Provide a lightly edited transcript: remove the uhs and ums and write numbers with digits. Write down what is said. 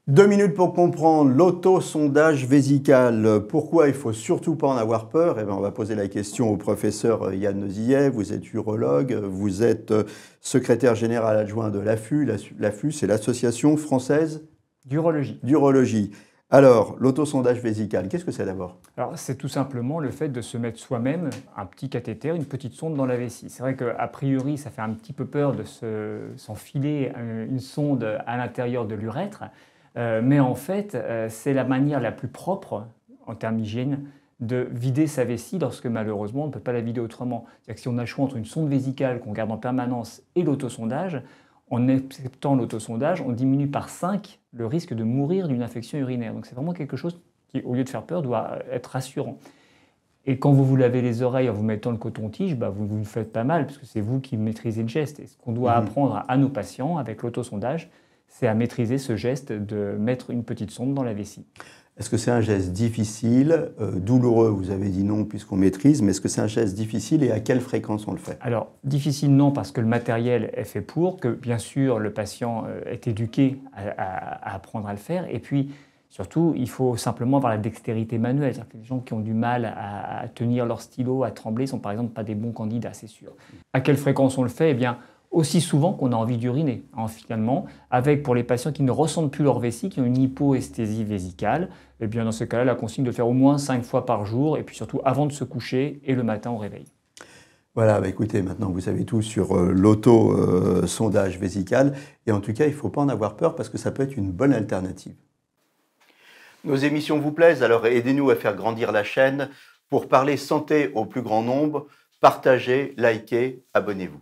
2 minutes pour comprendre l'autosondage vésical. Pourquoi il faut surtout pas en avoir peur? Eh bien, on va poser la question au professeur Yann Nozillet. Vous êtes urologue, vous êtes secrétaire général adjoint de l'AFU. L'AFU, c'est l'Association française D'urologie. d'urologie. Alors, l'autosondage vésical, qu'est-ce que c'est d'abord? Alors, c'est tout simplement le fait de se mettre soi-même un petit cathéter, une petite sonde dans la vessie. C'est vrai qu'a priori, ça fait un petit peu peur de s'enfiler une sonde à l'intérieur de l'urètre, mais en fait, c'est la manière la plus propre, en termes d'hygiène, de vider sa vessie lorsque malheureusement on ne peut pas la vider autrement. C'est-à-dire que si on a le choix entre une sonde vésicale qu'on garde en permanence et l'autosondage, en acceptant l'autosondage, on diminue par 5 le risque de mourir d'une infection urinaire. Donc c'est vraiment quelque chose qui, au lieu de faire peur, doit être rassurant. Et quand vous vous lavez les oreilles en vous mettant le coton-tige, vous ne faites pas mal, parce que c'est vous qui maîtrisez le geste. Et ce qu'on doit apprendre à nos patients avec l'autosondage, c'est à maîtriser ce geste de mettre une petite sonde dans la vessie. Est-ce que c'est un geste difficile, douloureux? Vous avez dit non puisqu'on maîtrise, mais est-ce que c'est un geste difficile et à quelle fréquence on le fait? Alors, difficile non, parce que le matériel est fait pour, que bien sûr le patient est éduqué à apprendre à le faire, et puis surtout, il faut simplement avoir la dextérité manuelle. C'est-à-dire que les gens qui ont du mal à tenir leur stylo, à trembler, ne sont par exemple pas des bons candidats, c'est sûr. À quelle fréquence on le fait? Eh bien, aussi souvent qu'on a envie d'uriner, finalement, avec pour les patients qui ne ressentent plus leur vessie, qui ont une hypoesthésie vésicale, eh bien dans ce cas-là, la consigne de le faire au moins 5 fois par jour, et puis surtout avant de se coucher et le matin au réveil. Voilà, écoutez, maintenant vous savez tout sur l'auto-sondage vésical. Et en tout cas, il ne faut pas en avoir peur parce que ça peut être une bonne alternative. Nos émissions vous plaisent, alors aidez-nous à faire grandir la chaîne. Pour parler santé au plus grand nombre, partagez, likez, abonnez-vous.